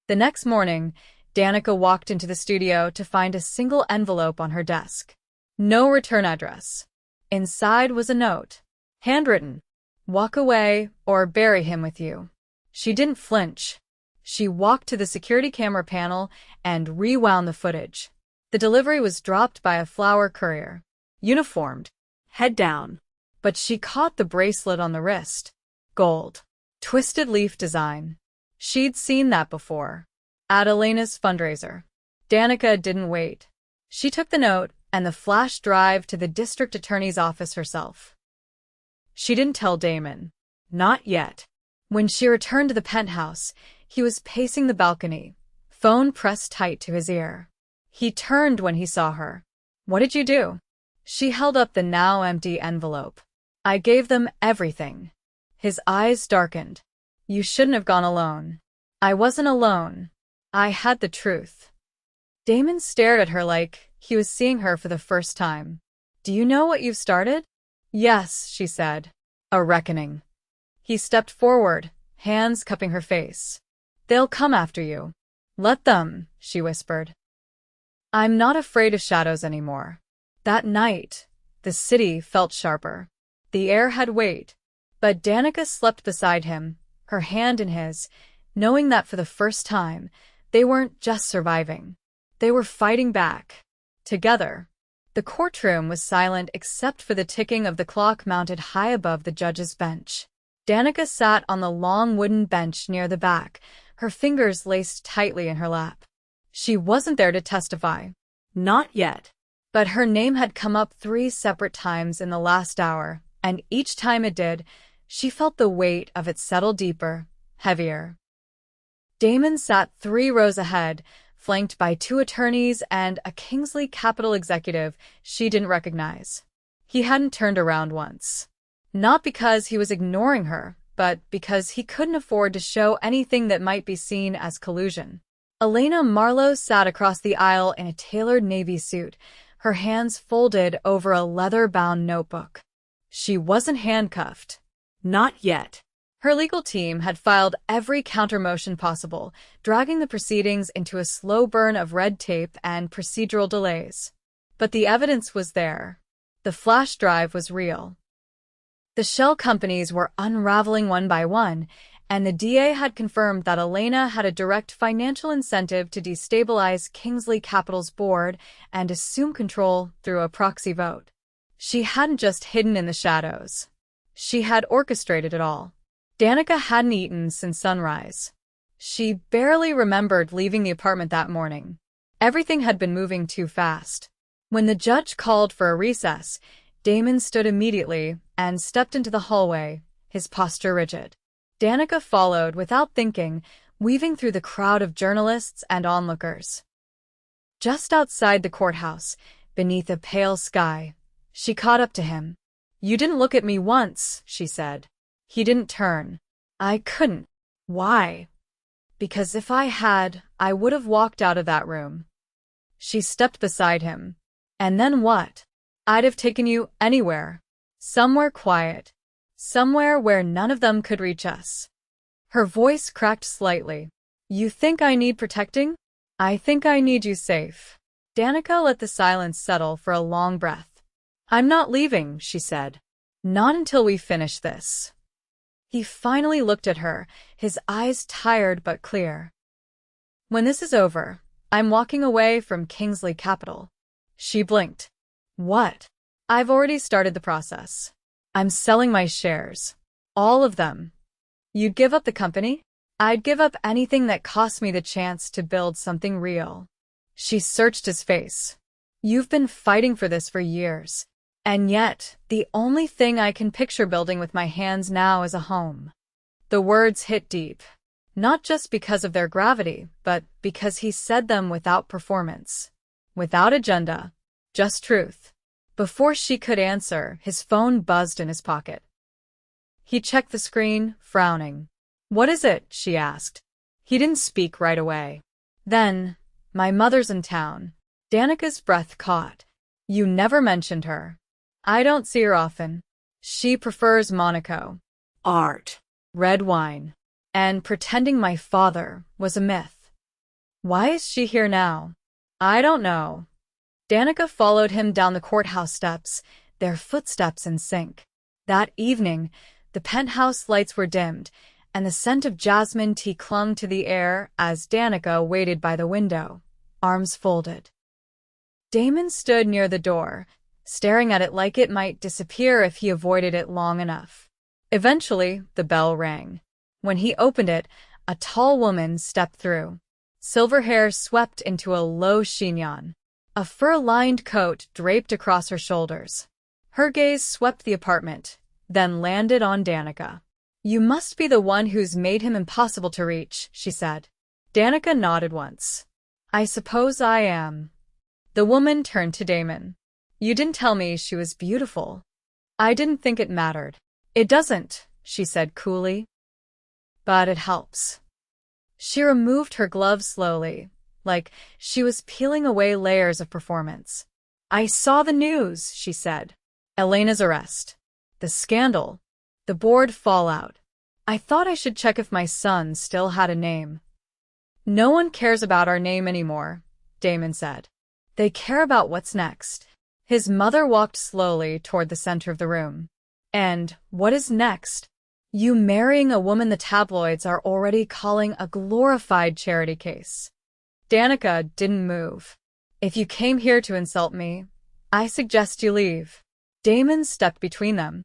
The next morning, Danica walked into the studio to find a single envelope on her desk. No return address. Inside was a note. Handwritten. "Walk away or bury him with you." She didn't flinch. She walked to the security camera panel and rewound the footage. The delivery was dropped by a flower courier. Uniformed. Head down. But she caught the bracelet on the wrist. Gold. Twisted leaf design. She'd seen that before. At Elena's fundraiser. Danica didn't wait. She took the note and the flash drive to the district attorney's office herself. She didn't tell Damon. Not yet. When she returned to the penthouse, he was pacing the balcony, phone pressed tight to his ear. He turned when he saw her. "What did you do?" She held up the now empty envelope. "I gave them everything." His eyes darkened. "You shouldn't have gone alone." "I wasn't alone. I had the truth." Damon stared at her like he was seeing her for the first time. "Do you know what you've started?" "Yes," she said. "A reckoning." He stepped forward, hands cupping her face. "They'll come after you." "Let them," she whispered. "I'm not afraid of shadows anymore." That night, the city felt sharper. The air had weight, but Danica slept beside him, her hand in his, knowing that for the first time, they weren't just surviving. They were fighting back. Together. The courtroom was silent except for the ticking of the clock mounted high above the judge's bench. Danica sat on the long wooden bench near the back, her fingers laced tightly in her lap. She wasn't there to testify. Not yet. But her name had come up 3 separate times in the last hour, and each time it did, she felt the weight of it settle deeper, heavier. Damon sat 3 rows ahead, flanked by 2 attorneys and a Kingsley Capital executive she didn't recognize. He hadn't turned around once. Not because he was ignoring her, but because he couldn't afford to show anything that might be seen as collusion. Elena Marlowe sat across the aisle in a tailored navy suit, her hands folded over a leather-bound notebook. She wasn't handcuffed. Not yet. Her legal team had filed every countermotion possible, dragging the proceedings into a slow burn of red tape and procedural delays. But the evidence was there. The flash drive was real. The shell companies were unraveling one by one, and the DA had confirmed that Elena had a direct financial incentive to destabilize Kingsley Capital's board and assume control through a proxy vote. She hadn't just hidden in the shadows. She had orchestrated it all. Danica hadn't eaten since sunrise. She barely remembered leaving the apartment that morning. Everything had been moving too fast. When the judge called for a recess, Damon stood immediately and stepped into the hallway, his posture rigid. Danica followed without thinking, weaving through the crowd of journalists and onlookers. Just outside the courthouse, beneath a pale sky, she caught up to him. "You didn't look at me once," she said. He didn't turn. "I couldn't." "Why?" "Because if I had, I would have walked out of that room." She stepped beside him. "And then what?" "I'd have taken you anywhere. Somewhere quiet. Somewhere where none of them could reach us." Her voice cracked slightly. "You think I need protecting? I think I need you safe." Danica let the silence settle for a long breath. "I'm not leaving," she said. "Not until we finish this." He finally looked at her, his eyes tired but clear. "When this is over, I'm walking away from Kingsley Capital." She blinked. "What?" "I've already started the process. I'm selling my shares. All of them." "You'd give up the company?" "I'd give up anything that cost me the chance to build something real." She searched his face. "You've been fighting for this for years. And yet, the only thing I can picture building with my hands now is a home." The words hit deep. Not just because of their gravity, but because he said them without performance. Without agenda. Just truth. Before she could answer, his phone buzzed in his pocket. He checked the screen, frowning. "What is it?" she asked. He didn't speak right away. Then, "My mother's in town." Danica's breath caught. "You never mentioned her." "I don't see her often. She prefers Monaco. Art. Red wine. And pretending my father was a myth." "Why is she here now?" "I don't know." Danica followed him down the courthouse steps, their footsteps in sync. That evening, the penthouse lights were dimmed, and the scent of jasmine tea clung to the air as Danica waited by the window, arms folded. Damon stood near the door, staring at it like it might disappear if he avoided it long enough. Eventually, the bell rang. When he opened it, a tall woman stepped through. Silver hair swept into a low chignon. A fur-lined coat draped across her shoulders. Her gaze swept the apartment, then landed on Danica. "You must be the one who's made him impossible to reach," she said. Danica nodded once. "I suppose I am." The woman turned to Damon. "You didn't tell me she was beautiful." "I didn't think it mattered." "It doesn't," she said coolly. "But it helps." She removed her gloves slowly, like she was peeling away layers of performance. "I saw the news," she said. "Elena's arrest. The scandal. The board fallout. I thought I should check if my son still had a name." "No one cares about our name anymore," Damon said. "They care about what's next." His mother walked slowly toward the center of the room. "And what is next?" "You marrying a woman the tabloids are already calling a glorified charity case." Danica didn't move. "If you came here to insult me, I suggest you leave." Damon stepped between them.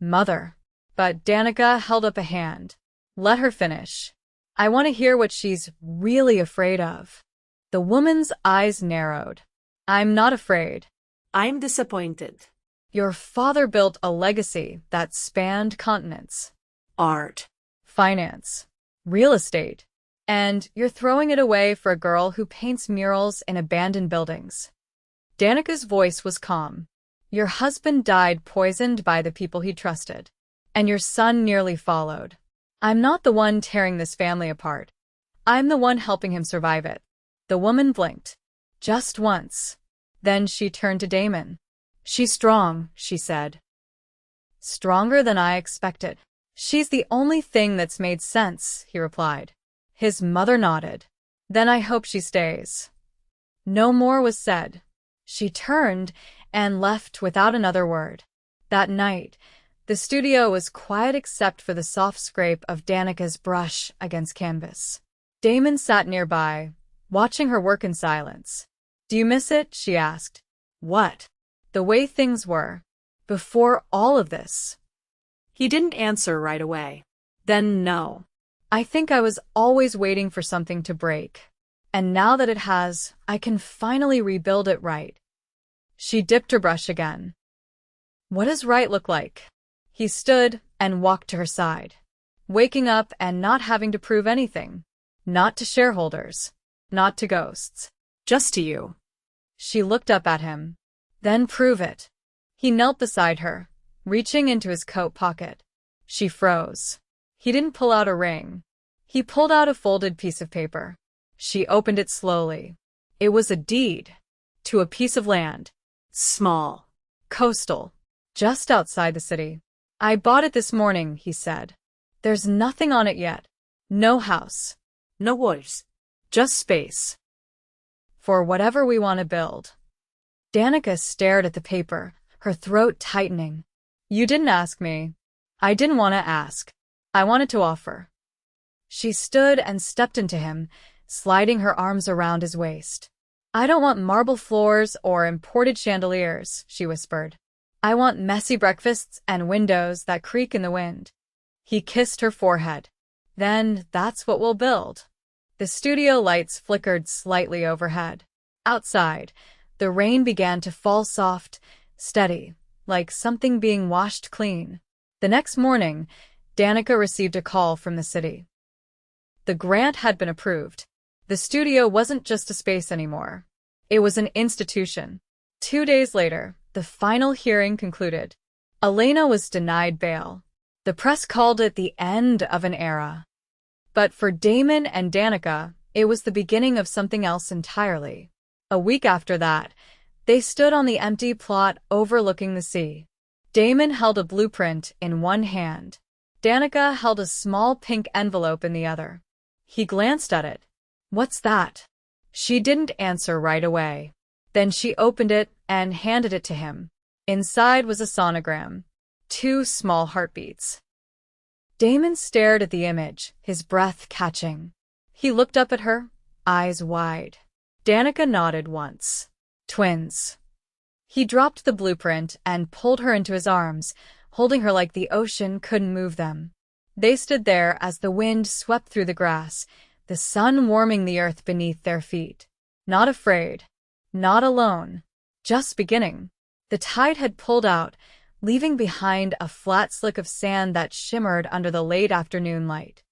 "Mother." But Danica held up a hand. Let her finish. I want to hear what she's really afraid of. The woman's eyes narrowed. I'm not afraid. I'm disappointed. Your father built a legacy that spanned continents. Art. Finance. Real estate. And you're throwing it away for a girl who paints murals in abandoned buildings. Danica's voice was calm. Your husband died poisoned by the people he trusted. And your son nearly followed. I'm not the one tearing this family apart. I'm the one helping him survive it. The woman blinked. Just once. Then she turned to Damon. She's strong, she said. Stronger than I expected. She's the only thing that's made sense, he replied. His mother nodded. Then I hope she stays. No more was said. She turned and left without another word. That night, the studio was quiet except for the soft scrape of Danica's brush against canvas. Damon sat nearby, watching her work in silence. Do you miss it? She asked. What? The way things were. Before all of this. He didn't answer right away. Then no. I think I was always waiting for something to break. And now that it has, I can finally rebuild it right. She dipped her brush again. What does right look like? He stood and walked to her side. Waking up and not having to prove anything. Not to shareholders. Not to ghosts. Just to you. She looked up at him. Then prove it. He knelt beside her, reaching into his coat pocket. She froze. He didn't pull out a ring. He pulled out a folded piece of paper. She opened it slowly. It was a deed. To a piece of land. Small. Coastal. Just outside the city. I bought it this morning, he said. There's nothing on it yet. No house. No walls. Just space. For whatever we want to build. Danica stared at the paper, her throat tightening. You didn't ask me. I didn't want to ask. I wanted to offer. She stood and stepped into him, sliding her arms around his waist. I don't want marble floors or imported chandeliers, she whispered. I want messy breakfasts and windows that creak in the wind. He kissed her forehead. Then that's what we'll build. The studio lights flickered slightly overhead. Outside, the rain began to fall soft, steady, like something being washed clean. The next morning, Danica received a call from the city. The grant had been approved. The studio wasn't just a space anymore. It was an institution. 2 days later, the final hearing concluded. Elena was denied bail. The press called it the end of an era. But for Damon and Danica, it was the beginning of something else entirely. A week after that, they stood on the empty plot overlooking the sea. Damon held a blueprint in one hand. Danica held a small pink envelope in the other. He glanced at it. What's that? She didn't answer right away. Then she opened it and handed it to him. Inside was a sonogram. 2 small heartbeats. Damon stared at the image, his breath catching. He looked up at her, eyes wide. Danica nodded once. Twins. He dropped the blueprint and pulled her into his arms, holding her like the ocean couldn't move them. They stood there as the wind swept through the grass, the sun warming the earth beneath their feet. Not afraid. Not alone. Just beginning. The tide had pulled out, leaving behind a flat slick of sand that shimmered under the late afternoon light.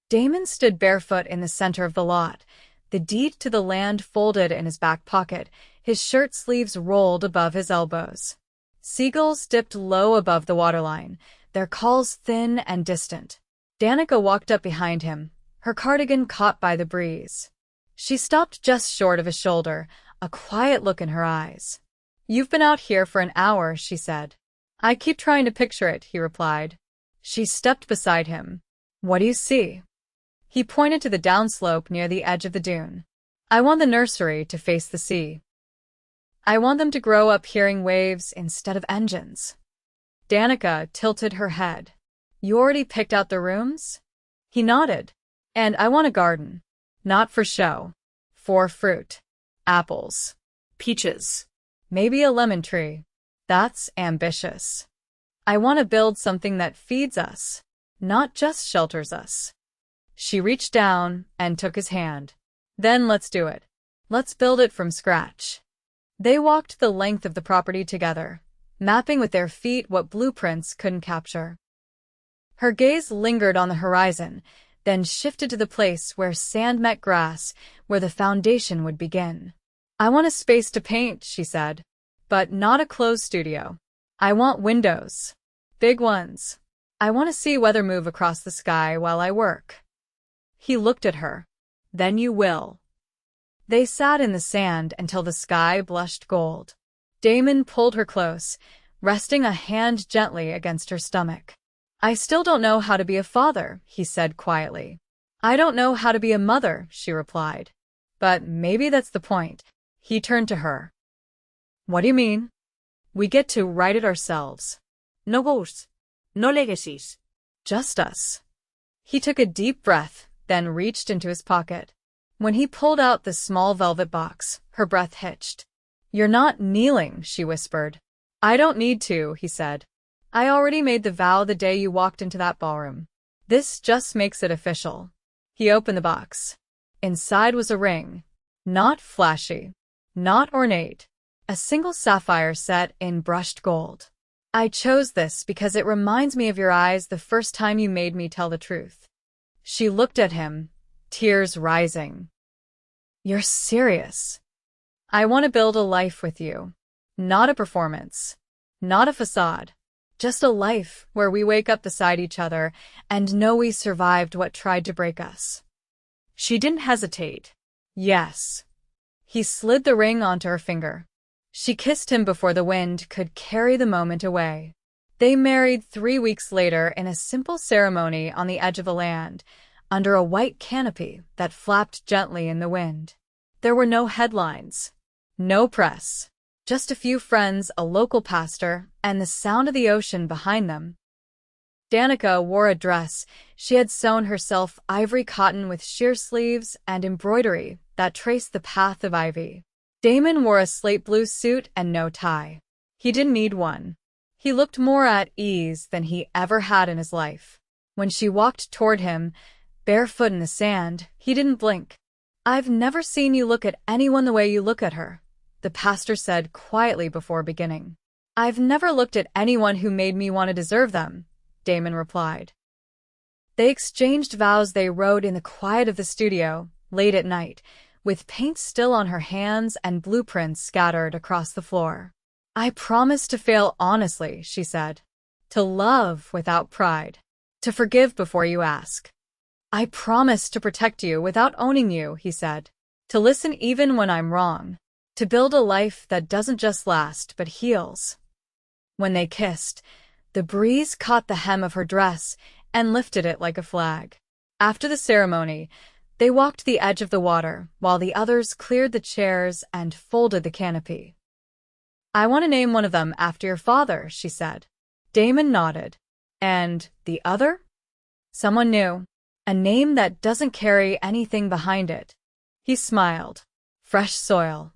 Damon stood barefoot in the center of the lot, the deed to the land folded in his back pocket, his shirt sleeves rolled above his elbows. Seagulls dipped low above the waterline, their calls thin and distant. Danica walked up behind him, her cardigan caught by the breeze. She stopped just short of his shoulder, a quiet look in her eyes. You've been out here for an hour, she said. I keep trying to picture it, he replied. She stepped beside him. What do you see? He pointed to the downslope near the edge of the dune. I want the nursery to face the sea. I want them to grow up hearing waves instead of engines. Danica tilted her head. You already picked out the rooms? He nodded. And I want a garden. Not for show. For fruit. Apples. Peaches. Maybe a lemon tree. That's ambitious. I want to build something that feeds us, not just shelters us. She reached down and took his hand. Then let's do it. Let's build it from scratch. They walked the length of the property together, mapping with their feet what blueprints couldn't capture. Her gaze lingered on the horizon, then shifted to the place where sand met grass, where the foundation would begin. I want a space to paint, she said, but not a closed studio. I want windows. Big ones. I want to see weather move across the sky while I work. He looked at her. Then you will. They sat in the sand until the sky blushed gold. Damon pulled her close, resting a hand gently against her stomach. I still don't know how to be a father, he said quietly. I don't know how to be a mother, she replied. But maybe that's the point. He turned to her. What do you mean? We get to write it ourselves. No ghosts. No legacies. Just us. He took a deep breath, then reached into his pocket. When he pulled out the small velvet box, her breath hitched. You're not kneeling, she whispered. I don't need to, he said. I already made the vow the day you walked into that ballroom. This just makes it official. He opened the box. Inside was a ring. Not flashy. Not ornate. A single sapphire set in brushed gold. I chose this because it reminds me of your eyes the first time you made me tell the truth. She looked at him, tears rising. You're serious. I want to build a life with you. Not a performance. Not a facade. Just a life where we wake up beside each other and know we survived what tried to break us. She didn't hesitate. Yes. He slid the ring onto her finger. She kissed him before the wind could carry the moment away. They married 3 weeks later in a simple ceremony on the edge of the land, under a white canopy that flapped gently in the wind. There were no headlines. No press. Just a few friends, a local pastor, and the sound of the ocean behind them. Danica wore a dress she had sewn herself, ivory cotton with sheer sleeves and embroidery that traced the path of ivy. Damon wore a slate blue suit and no tie. He didn't need one. He looked more at ease than he ever had in his life. When she walked toward him, barefoot in the sand, he didn't blink. I've never seen you look at anyone the way you look at her, the pastor said quietly before beginning. I've never looked at anyone who made me want to deserve them, Damon replied. They exchanged vows. They wrote in the quiet of the studio, late at night, with paint still on her hands and blueprints scattered across the floor. I promise to fail honestly, she said. To love without pride. To forgive before you ask. I promise to protect you without owning you, he said. To listen even when I'm wrong. To build a life that doesn't just last but heals. When they kissed, the breeze caught the hem of her dress and lifted it like a flag. After the ceremony, they walked the edge of the water while the others cleared the chairs and folded the canopy. I want to name one of them after your father, she said. Damon nodded. And the other? Someone new. A name that doesn't carry anything behind it. He smiled. Fresh soil.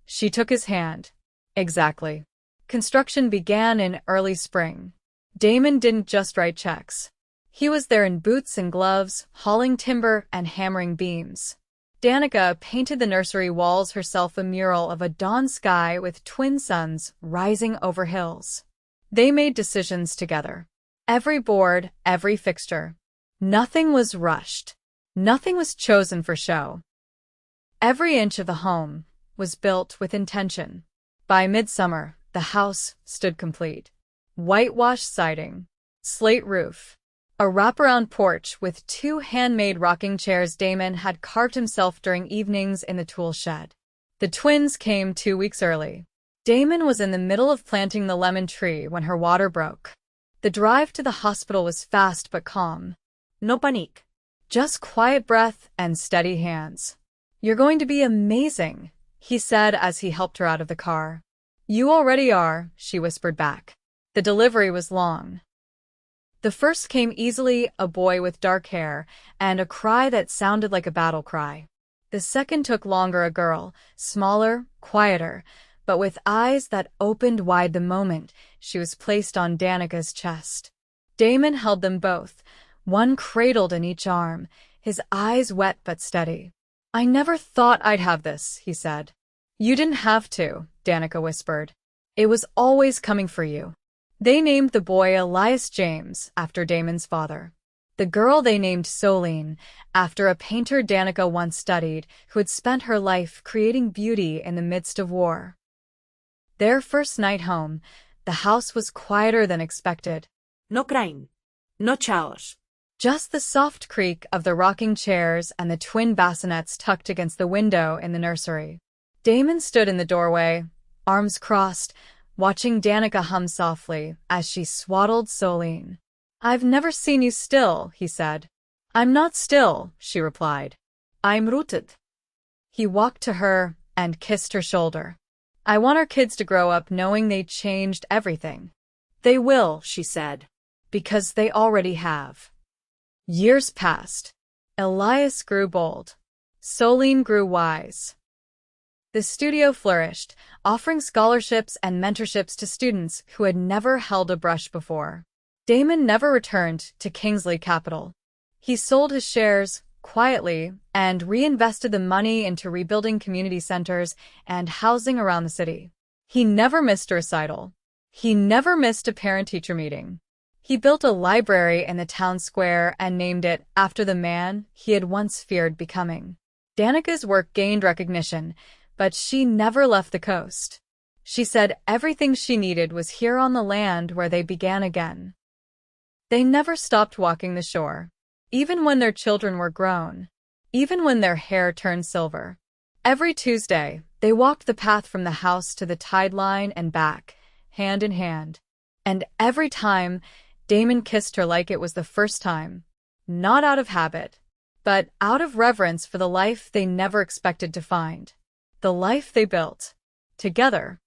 She took his hand. Exactly. Construction began in early spring. Damon didn't just write checks. He was there in boots and gloves, hauling timber and hammering beams. Danica painted the nursery walls herself, a mural of a dawn sky with twin suns rising over hills. They made decisions together. Every board, every fixture. Nothing was rushed. Nothing was chosen for show. Every inch of the home was built with intention. By midsummer, the house stood complete. Whitewashed siding, slate roof, a wraparound porch with 2 handmade rocking chairs Damon had carved himself during evenings in the tool shed. The twins came 2 weeks early. Damon was in the middle of planting the lemon tree when her water broke. The drive to the hospital was fast but calm. No panique. Just quiet breath and steady hands. You're going to be amazing, he said as he helped her out of the car. You already are, she whispered back. The delivery was long. The first came easily, a boy with dark hair, and a cry that sounded like a battle cry. The second took longer, a girl, smaller, quieter, but with eyes that opened wide the moment she was placed on Danica's chest. Damon held them both, one cradled in each arm, his eyes wet but steady. "I never thought I'd have this," he said. "You didn't have to," Danica whispered. "It was always coming for you." They named the boy Elias James, after Damon's father. The girl they named Soline, after a painter Danica once studied, who had spent her life creating beauty in the midst of war. Their first night home, the house was quieter than expected. No crying. No chaos. Just the soft creak of the rocking chairs and the twin bassinets tucked against the window in the nursery. Damon stood in the doorway, arms crossed, watching Danica hum softly as she swaddled Soline. "I've never seen you still," he said. "I'm not still," she replied. "I'm rooted." He walked to her and kissed her shoulder. "I want our kids to grow up knowing they changed everything." "They will," she said. "Because they already have." Years passed. Elias grew bold. Soline grew wise. The studio flourished, offering scholarships and mentorships to students who had never held a brush before. Damon never returned to Kingsley Capital. He sold his shares quietly and reinvested the money into rebuilding community centers and housing around the city. He never missed a recital. He never missed a parent-teacher meeting. He built a library in the town square and named it after the man he had once feared becoming. Danica's work gained recognition, but she never left the coast. She said everything she needed was here on the land where they began again. They never stopped walking the shore, even when their children were grown, even when their hair turned silver. Every Tuesday, they walked the path from the house to the tide line and back, hand in hand. And every time, Damon kissed her like it was the first time, not out of habit, but out of reverence for the life they never expected to find, the life they built together.